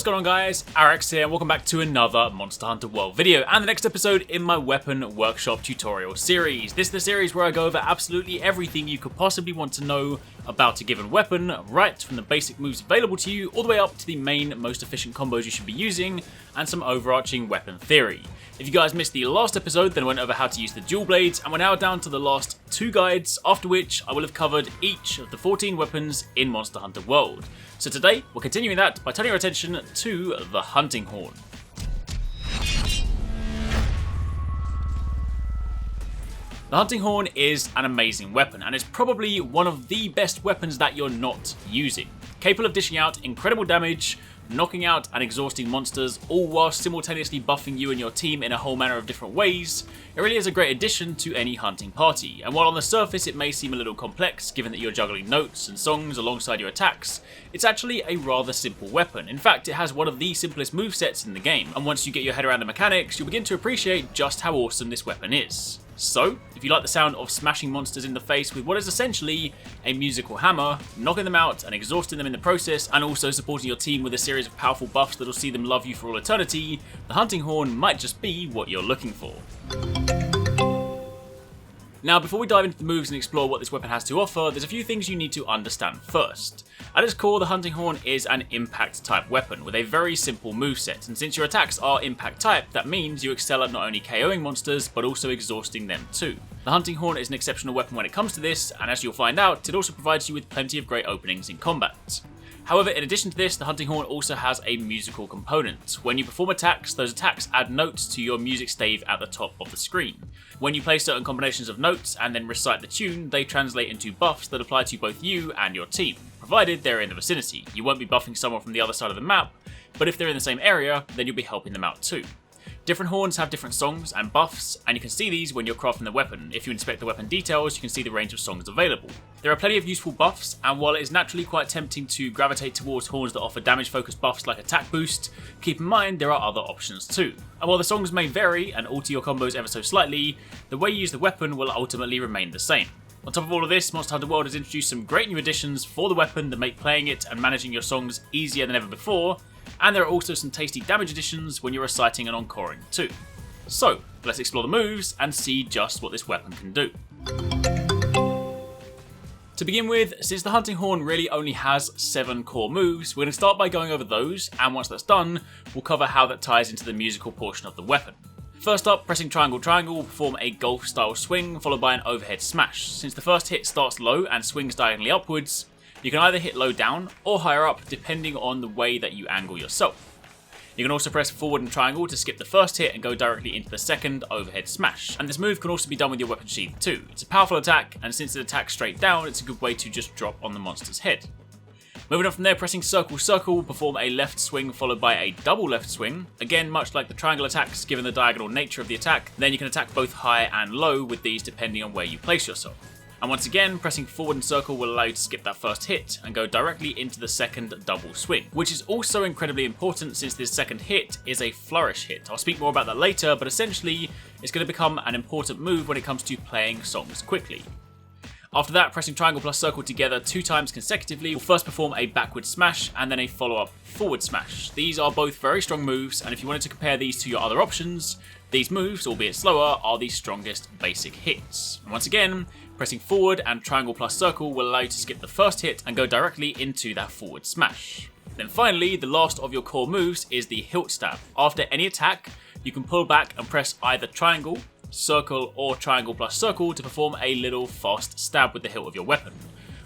What's going on, guys? Arekkz here and welcome back to another Monster Hunter World video and the next episode in my weapon workshop tutorial series. This is the series where I go over absolutely everything you could possibly want to know about a given weapon, right from the basic moves available to you all the way up to the main most efficient combos you should be using and some overarching weapon theory. If you guys missed the last episode, then I went over how to use the dual blades and we're now down to the last 2 guides, after which I will have covered each of the 14 weapons in Monster Hunter World. So today, we're continuing that by turning our attention to the hunting horn. The hunting horn is an amazing weapon and is probably one of the best weapons that you're not using. Capable of dishing out incredible damage, knocking out and exhausting monsters, all whilst simultaneously buffing you and your team in a whole manner of different ways, it really is a great addition to any hunting party. And while on the surface it may seem a little complex, given that you're juggling notes and songs alongside your attacks, it's actually a rather simple weapon. In fact, it has one of the simplest movesets in the game, and once you get your head around the mechanics, you'll begin to appreciate just how awesome this weapon is. So, if you like the sound of smashing monsters in the face with what is essentially a musical hammer, knocking them out and exhausting them in the process, and also supporting your team with a series of powerful buffs that'll see them love you for all eternity, the hunting horn might just be what you're looking for. Now, before we dive into the moves and explore what this weapon has to offer, there's a few things you need to understand first. At its core, the hunting horn is an impact type weapon with a very simple moveset, and since your attacks are impact type, that means you excel at not only KOing monsters, but also exhausting them too. The hunting horn is an exceptional weapon when it comes to this, and as you'll find out, it also provides you with plenty of great openings in combat. However, in addition to this, the hunting horn also has a musical component. When you perform attacks, those attacks add notes to your music stave at the top of the screen. When you play certain combinations of notes and then recite the tune, they translate into buffs that apply to both you and your team, provided they're in the vicinity. You won't be buffing someone from the other side of the map, but if they're in the same area, then you'll be helping them out too. Different horns have different songs and buffs, and you can see these when you're crafting the weapon. If you inspect the weapon details, you can see the range of songs available. There are plenty of useful buffs, and while it is naturally quite tempting to gravitate towards horns that offer damage-focused buffs like attack boost, keep in mind there are other options too. And while the songs may vary and alter your combos ever so slightly, the way you use the weapon will ultimately remain the same. On top of all of this, Monster Hunter World has introduced some great new additions for the weapon that make playing it and managing your songs easier than ever before, and there are also some tasty damage additions when you're reciting and encoring too. So, let's explore the moves and see just what this weapon can do. To begin with, since the hunting horn really only has 7 core moves, we're going to start by going over those, and once that's done, we'll cover how that ties into the musical portion of the weapon. First up, pressing triangle triangle will perform a golf style swing followed by an overhead smash. Since the first hit starts low and swings diagonally upwards, you can either hit low down or higher up depending on the way that you angle yourself. You can also press forward and triangle to skip the first hit and go directly into the second overhead smash. And this move can also be done with your weapon sheath too. It's a powerful attack, and since it attacks straight down, it's a good way to just drop on the monster's head. Moving on from there, pressing circle circle will perform a left swing followed by a double left swing. Again, much like the triangle attacks, given the diagonal nature of the attack, then you can attack both high and low with these depending on where you place yourself. And once again, pressing forward and circle will allow you to skip that first hit and go directly into the second double swing, which is also incredibly important since this second hit is a flourish hit. I'll speak more about that later, but essentially it's going to become an important move when it comes to playing songs quickly. After that, pressing triangle plus circle together 2 times consecutively will first perform a backward smash and then a follow-up forward smash. These are both very strong moves, and if you wanted to compare these to your other options, these moves, albeit slower, are the strongest basic hits. And once again, pressing forward and triangle plus circle will allow you to skip the first hit and go directly into that forward smash. Then finally, the last of your core moves is the hilt stab. After any attack, you can pull back and press either triangle, circle or triangle plus circle to perform a little fast stab with the hilt of your weapon.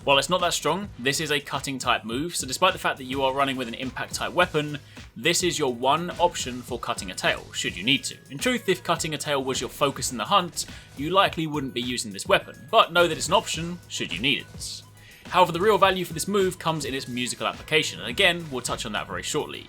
While it's not that strong, this is a cutting type move, so despite the fact that you are running with an impact type weapon, this is your one option for cutting a tail, should you need to. In truth, if cutting a tail was your focus in the hunt, you likely wouldn't be using this weapon, but know that it's an option should you need it. However, the real value for this move comes in its musical application, and again, we'll touch on that very shortly.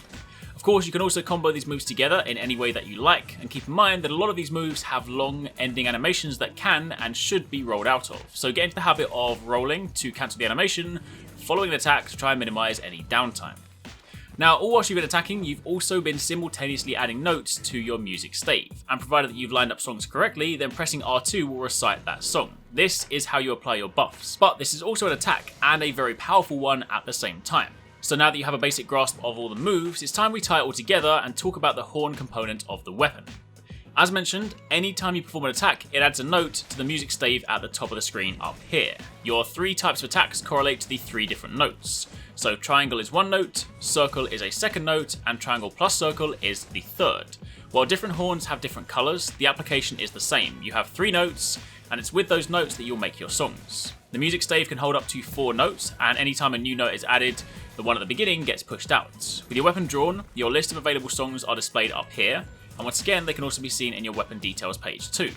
Of course, you can also combo these moves together in any way that you like, and keep in mind that a lot of these moves have long ending animations that can and should be rolled out of, so get into the habit of rolling to cancel the animation, following an attack to try and minimize any downtime. Now, all whilst you've been attacking, you've also been simultaneously adding notes to your music stave, and provided that you've lined up songs correctly, then pressing R2 will recite that song. This is how you apply your buffs, but this is also an attack, and a very powerful one at the same time. So now that you have a basic grasp of all the moves, it's time we tie it all together and talk about the horn component of the weapon. As mentioned, anytime you perform an attack, it adds a note to the music stave at the top of the screen up here. Your 3 types of attacks correlate to the 3 different notes. So triangle is 1 note, circle is a 2nd note, and triangle plus circle is the 3rd. While different horns have different colours, the application is the same. You have 3 notes, and it's with those notes that you'll make your songs. The music stave can hold up to 4 notes, and anytime a new note is added, the one at the beginning gets pushed out. With your weapon drawn, your list of available songs are displayed up here, and once again they can also be seen in your weapon details page too.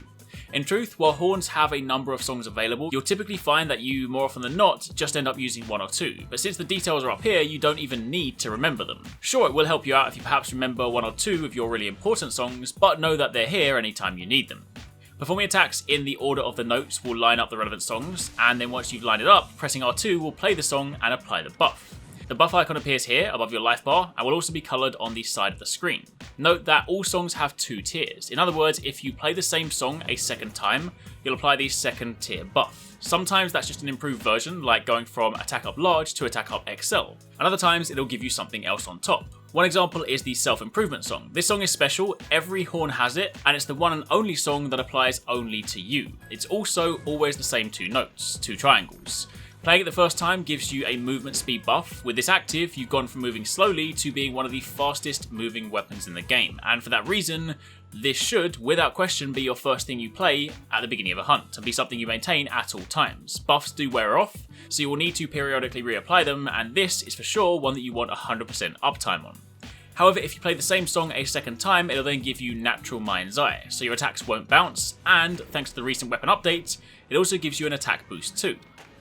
In truth, while horns have a number of songs available, you'll typically find that you, more often than not, just end up using 1 or 2, but since the details are up here, you don't even need to remember them. Sure, it will help you out if you perhaps remember 1 or 2 of your really important songs, but know that they're here anytime you need them. Performing attacks in the order of the notes will line up the relevant songs, and then once you've lined it up, pressing R2 will play the song and apply the buff. The buff icon appears here above your life bar and will also be coloured on the side of the screen. Note that all songs have 2 tiers. In other words, if you play the same song a 2nd time, you'll apply the 2nd tier buff. Sometimes that's just an improved version, like going from attack up large to attack up XL, and other times it'll give you something else on top. One example is the self-improvement song. This song is special, every horn has it, and it's the one and only song that applies only to you. It's also always the same 2 notes, 2 triangles. Playing it the first time gives you a movement speed buff. With this active, you've gone from moving slowly to being one of the fastest moving weapons in the game, and for that reason, this should, without question, be your first thing you play at the beginning of a hunt, and be something you maintain at all times. Buffs do wear off, so you will need to periodically reapply them, and this is for sure one that you want 100% uptime on. However, if you play the same song a 2nd time, it'll then give you natural mind's eye, so your attacks won't bounce, and thanks to the recent weapon update, it also gives you an attack boost too.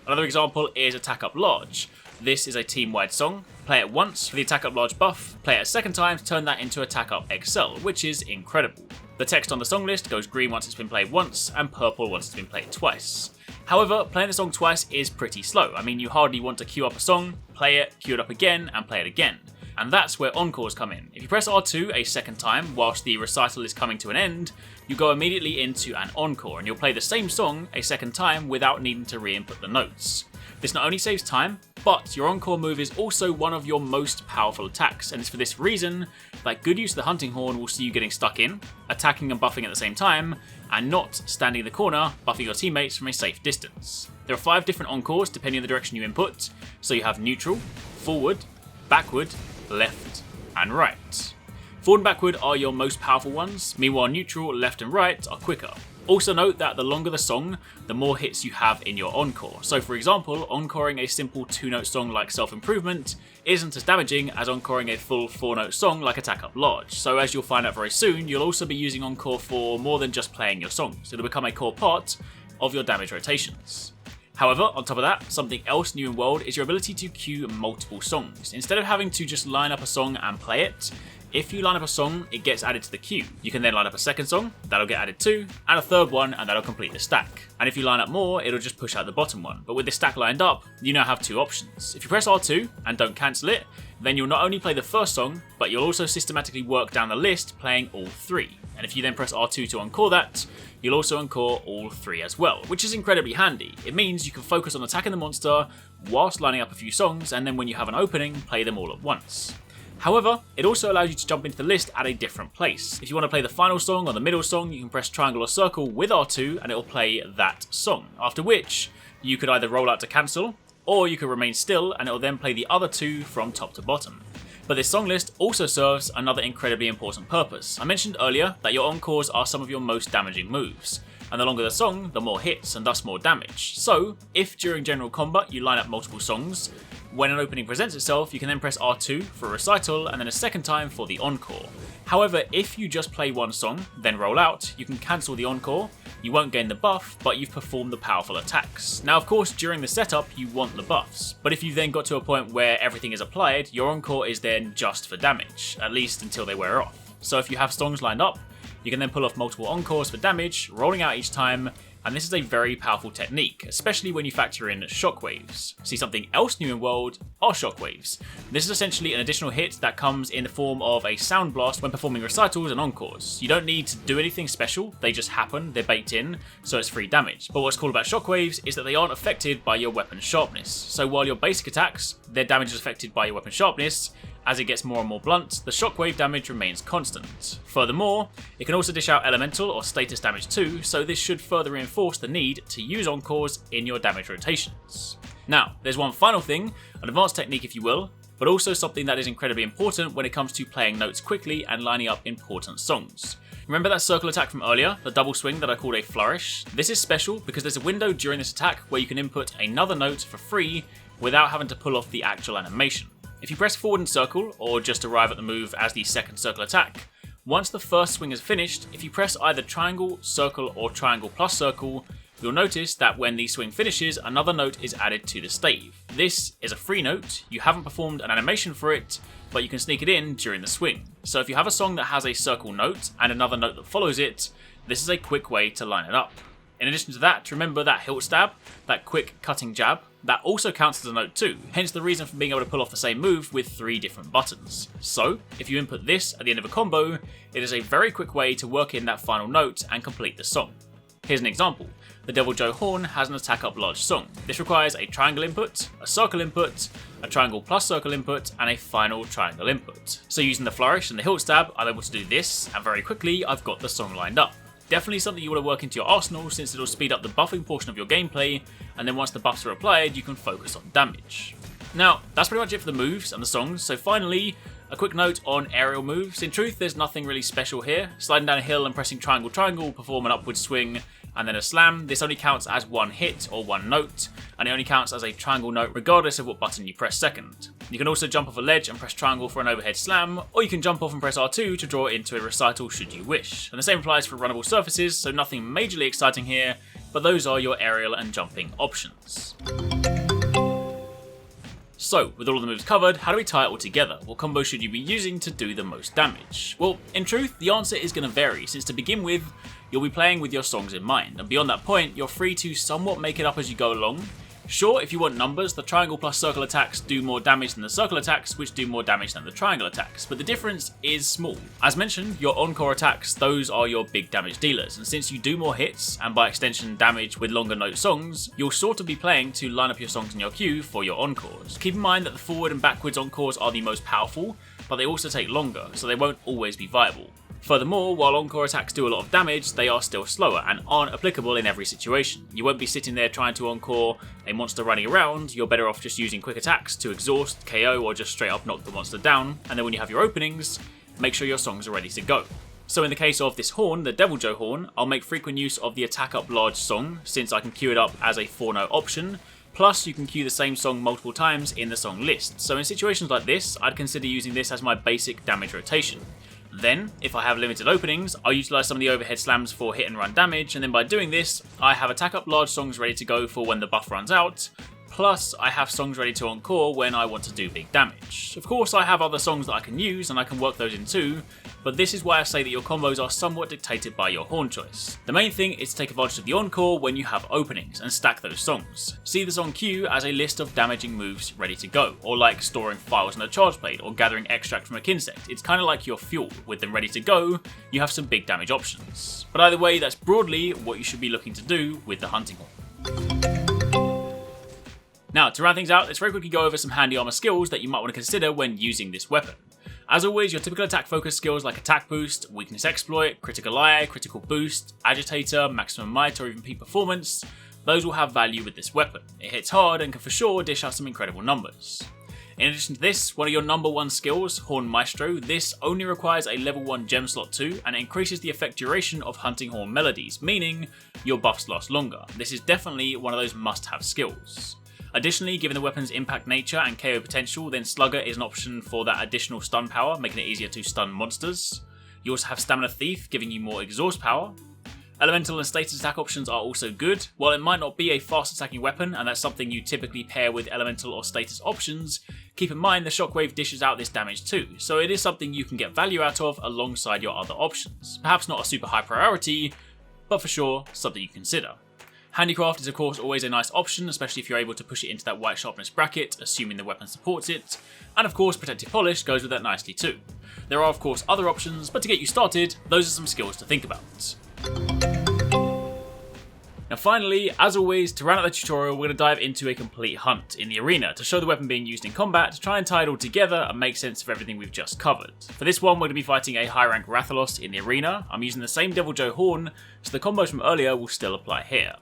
Another example is Attack Up Large. This is a team-wide song. Play it once for the Attack Up Large buff, play it a 2nd time to turn that into Attack Up XL, which is incredible. The text on the song list goes green once it's been played once, and purple once it's been played twice. However, playing the song twice is pretty slow. I mean, you hardly want to queue up a song, play it, queue it up again, and play it again. And that's where encores come in. If you press R2 a 2nd time whilst the recital is coming to an end, you go immediately into an encore and you'll play the same song a 2nd time without needing to re-input the notes. This not only saves time, but your encore move is also one of your most powerful attacks, and it's for this reason that good use of the hunting horn will see you getting stuck in, attacking and buffing at the same time, and not standing in the corner, buffing your teammates from a safe distance. There are 5 different encores depending on the direction you input, so you have neutral, forward, backward, left, and right. Forward and backward are your most powerful ones, meanwhile neutral, left and right are quicker. Also note that the longer the song, the more hits you have in your encore. So for example, encoring a simple 2-note song like Self-Improvement isn't as damaging as encoring a full 4-note song like Attack Up Large. So as you'll find out very soon, you'll also be using encore for more than just playing your songs. It'll become a core part of your damage rotations. However, on top of that, something else new in World is your ability to queue multiple songs. Instead of having to just line up a song and play it, if you line up a song, it gets added to the queue. You can then line up a 2nd song, that'll get added too, and a 3rd one, and that'll complete the stack. And if you line up more, it'll just push out the bottom one. But with this stack lined up, you now have 2 options. If you press R2 and don't cancel it, then you'll not only play the first song, but you'll also systematically work down the list playing all 3. And if you then press R2 to encore that, you'll also encore all 3 as well, which is incredibly handy. It means you can focus on attacking the monster whilst lining up a few songs, and then when you have an opening, play them all at once. However, it also allows you to jump into the list at a different place. If you want to play the final song or the middle song, you can press triangle or circle with R2 and it will play that song, after which you could either roll out to cancel, or you could remain still and it will then play the other 2 from top to bottom. But this song list also serves another incredibly important purpose. I mentioned earlier that your encores are some of your most damaging moves, and the longer the song, the more hits and thus more damage. So, if during general combat you line up multiple songs, when an opening presents itself, you can then press R2 for a recital and then a 2nd time for the encore. However, if you just play one song, then roll out, you can cancel the encore, you won't gain the buff, but you've performed the powerful attacks. Now of course, during the setup, you want the buffs, but if you've then got to a point where everything is applied, your encore is then just for damage, at least until they wear off. So if you have songs lined up, you can then pull off multiple encores for damage, rolling out each time, and this is a very powerful technique, especially when you factor in shockwaves. See, something else new in World are shockwaves. This is essentially an additional hit that comes in the form of a sound blast when performing recitals and encores. You don't need to do anything special, they just happen, they're baked in, so it's free damage. But what's cool about shockwaves is that they aren't affected by your weapon's sharpness. So while your basic attacks, their damage is affected by your weapon's sharpness, as it gets more and more blunt, the shockwave damage remains constant. Furthermore, it can also dish out elemental or status damage too, so this should further reinforce the need to use encores in your damage rotations. Now, there's one final thing, an advanced technique if you will, but also something that is incredibly important when it comes to playing notes quickly and lining up important songs. Remember that circle attack from earlier, the double swing that I called a flourish? This is special because there's a window during this attack where you can input another note for free without having to pull off the actual animation. If you press forward in circle, or just arrive at the move as the second circle attack, once the first swing is finished, if you press either triangle, circle, or triangle plus circle, you'll notice that when the swing finishes, another note is added to the stave. This is a free note, you haven't performed an animation for it, but you can sneak it in during the swing. So if you have a song that has a circle note and another note that follows it, this is a quick way to line it up. In addition to that, remember that hilt stab, that quick cutting jab, that also counts as a note too, hence the reason for being able to pull off the same move with 3 different buttons. So, if you input this at the end of a combo, it is a very quick way to work in that final note and complete the song. Here's an example. The Devil Joe horn has an attack up large song. This requires a triangle input, a circle input, a triangle plus circle input, and a final triangle input. So using the flourish and the hilt stab, I'm able to do this, and very quickly I've got the song lined up. Definitely something you want to work into your arsenal since it'll speed up the buffing portion of your gameplay, and then once the buffs are applied, you can focus on damage. Now, that's pretty much it for the moves and the songs, so finally, a quick note on aerial moves. In truth, there's nothing really special here. Sliding down a hill and pressing triangle triangle will perform an upward swing and then a slam. This only counts as one hit or one note, and it only counts as a triangle note regardless of what button you press second. You can also jump off a ledge and press triangle for an overhead slam, or you can jump off and press R2 to draw into a recital should you wish. And the same applies for runnable surfaces, so nothing majorly exciting here, but those are your aerial and jumping options. So, with all of the moves covered, how do we tie it all together? What combo should you be using to do the most damage? Well, in truth, the answer is going to vary, since to begin with, you'll be playing with your songs in mind, and beyond that point, you're free to somewhat make it up as you go along. Sure, if you want numbers, the triangle plus circle attacks do more damage than the circle attacks, which do more damage than the triangle attacks, but the difference is small. As mentioned, your encore attacks, those are your big damage dealers, and since you do more hits, and by extension damage with longer note songs, you'll sort of be playing to line up your songs in your queue for your encores. Keep in mind that the forward and backwards encores are the most powerful, but they also take longer, so they won't always be viable. Furthermore, while encore attacks do a lot of damage, they are still slower and aren't applicable in every situation. You won't be sitting there trying to encore a monster running around, you're better off just using quick attacks to exhaust, KO, or just straight up knock the monster down, and then when you have your openings, make sure your songs are ready to go. So in the case of this horn, the Devil Joe horn, I'll make frequent use of the attack up large song, since I can queue it up as a 4-note option, plus you can queue the same song multiple times in the song list. So in situations like this, I'd consider using this as my basic damage rotation. Then, if I have limited openings, I'll utilise some of the overhead slams for hit and run damage, and then by doing this, I have attack up large songs ready to go for when the buff runs out, plus I have songs ready to encore when I want to do big damage. Of course, I have other songs that I can use, and I can work those in too, but this is why I say that your combos are somewhat dictated by your horn choice. The main thing is to take advantage of the encore when you have openings, and stack those songs. See the song queue as a list of damaging moves ready to go, or like storing files on a charge blade, or gathering extract from a kinsect. It's kind of like your fuel. With them ready to go, you have some big damage options. But either way, that's broadly what you should be looking to do with the hunting horn. Now, to round things out, let's very quickly go over some handy armor skills that you might want to consider when using this weapon. As always, your typical attack focus skills like attack boost, weakness exploit, critical eye, critical boost, agitator, maximum might, or even peak performance, those will have value with this weapon. It hits hard and can for sure dish out some incredible numbers. In addition to this, one of your number one skills, Horn Maestro, this only requires a level 1 gem slot too, and it increases the effect duration of hunting horn melodies, meaning your buffs last longer. This is definitely one of those must-have skills. Additionally, given the weapon's impact nature and KO potential, then Slugger is an option for that additional stun power, making it easier to stun monsters. You also have Stamina Thief, giving you more exhaust power. Elemental and status attack options are also good. While it might not be a fast attacking weapon, and that's something you typically pair with elemental or status options, keep in mind the Shockwave dishes out this damage too, so it is something you can get value out of alongside your other options. Perhaps not a super high priority, but for sure, something you consider. Handicraft is of course always a nice option, especially if you're able to push it into that white sharpness bracket, assuming the weapon supports it. And of course Protective Polish goes with that nicely too. There are of course other options, but to get you started, those are some skills to think about. Now finally, as always, to round out the tutorial, we're going to dive into a complete hunt in the arena to show the weapon being used in combat, to try and tie it all together and make sense of everything we've just covered. For this one, we're going to be fighting a high rank Rathalos in the arena. I'm using the same Devil Joe horn, so the combos from earlier will still apply here.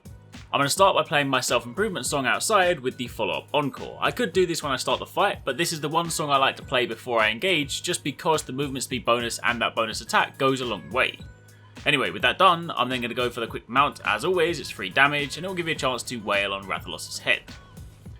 I'm going to start by playing my self-improvement song outside with the follow-up encore. I could do this when I start the fight, but this is the one song I like to play before I engage, just because the movement speed bonus and that bonus attack goes a long way. Anyway, with that done, I'm then going to go for the quick mount. As always, it's free damage, and it will give you a chance to wail on Rathalos' head.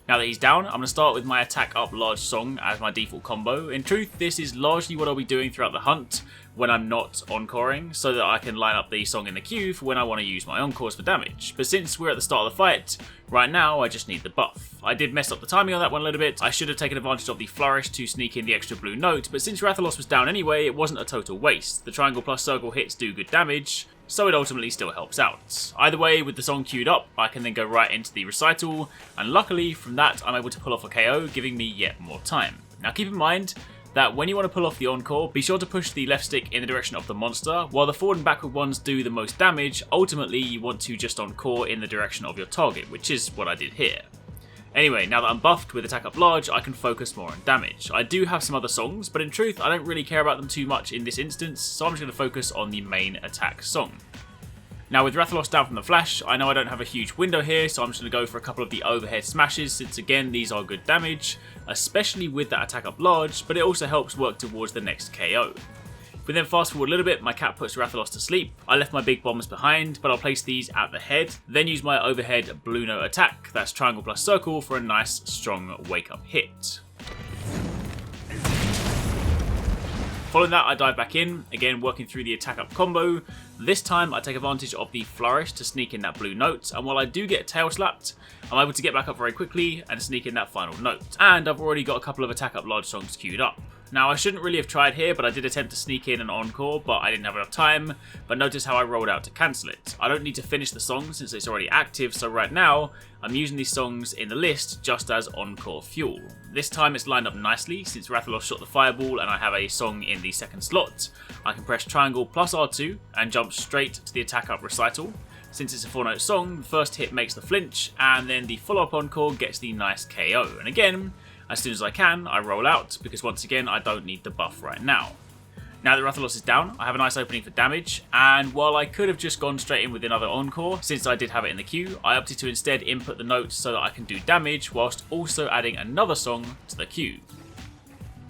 Now that he's down, I'm going to start with my attack up large song as my default combo. In truth, this is largely what I'll be doing throughout the hunt when I'm not encoring, so that I can line up the song in the queue for when I want to use my encores for damage. But since we're at the start of the fight, right now I just need the buff. I did mess up the timing on that one a little bit. I should have taken advantage of the flourish to sneak in the extra blue note, but since Rathalos was down anyway, it wasn't a total waste. The triangle plus circle hits do good damage, so it ultimately still helps out. Either way, with the song queued up, I can then go right into the recital, and luckily from that I'm able to pull off a KO, giving me yet more time. Now keep in mind that when you want to pull off the encore, be sure to push the left stick in the direction of the monster. While the forward and backward ones do the most damage, ultimately you want to just encore in the direction of your target, which is what I did here. Anyway, now that I'm buffed with attack up large, I can focus more on damage. I do have some other songs, but in truth I don't really care about them too much in this instance, so I'm just going to focus on the main attack song. Now with Rathalos down from the flash, I know I don't have a huge window here, so I'm just going to go for a couple of the overhead smashes, since again these are good damage, especially with that attack up large, but it also helps work towards the next KO. If we then fast forward a little bit, my cat puts Rathalos to sleep. I left my big bombs behind, but I'll place these at the head, then use my overhead blue note attack, that's triangle plus circle, for a nice strong wake up hit. Following that, I dive back in, again working through the attack up combo. This time I take advantage of the flourish to sneak in that blue note, and while I do get tail slapped, I'm able to get back up very quickly and sneak in that final note. And I've already got a couple of attack up large songs queued up. Now I shouldn't really have tried here, but I did attempt to sneak in an encore, but I didn't have enough time. But notice how I rolled out to cancel it. I don't need to finish the song since it's already active, so right now I'm using these songs in the list just as encore fuel. This time it's lined up nicely since Rathalos shot the fireball and I have a song in the second slot. I can press triangle plus R2 and jump straight to the attack up recital. Since it's a 4-note song, the first hit makes the flinch, and then the follow-up encore gets the nice KO. And again, as soon as I can, I roll out, because once again, I don't need the buff right now. Now that Rathalos is down, I have a nice opening for damage, and while I could have just gone straight in with another encore, since I did have it in the queue, I opted to instead input the notes so that I can do damage, whilst also adding another song to the queue.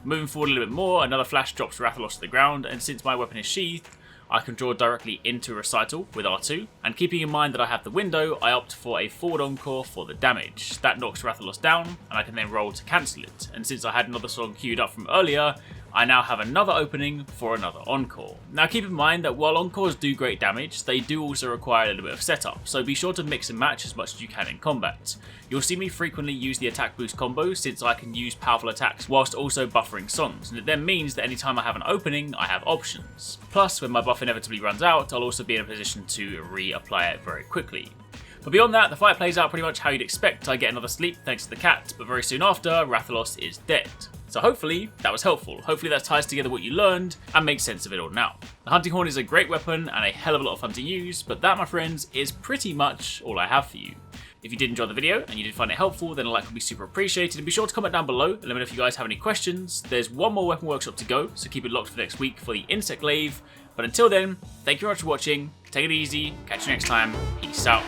Moving forward a little bit more, another flash drops Rathalos to the ground, and since my weapon is sheathed, I can draw directly into recital with R2, and keeping in mind that I have the window, I opt for a forward encore for the damage. That knocks Rathalos down, and I can then roll to cancel it, and since I had another song queued up from earlier, I now have another opening for another encore. Now keep in mind that while encores do great damage, they do also require a little bit of setup, so be sure to mix and match as much as you can in combat. You'll see me frequently use the attack boost combo since I can use powerful attacks whilst also buffering songs, and it then means that anytime I have an opening, I have options. Plus, when my buff inevitably runs out, I'll also be in a position to reapply it very quickly. But beyond that, the fight plays out pretty much how you'd expect. I get another sleep thanks to the cat, but very soon after, Rathalos is dead. So hopefully that was helpful. Hopefully that ties together what you learned and makes sense of it all now. The hunting horn is a great weapon and a hell of a lot of fun to use, but that, my friends, is pretty much all I have for you. If you did enjoy the video and you did find it helpful, then a like would be super appreciated, and be sure to comment down below and let me know if you guys have any questions. There's one more weapon workshop to go, so keep it locked for next week for the insect glaive. But until then, thank you very much for watching, take it easy, catch you next time, peace out.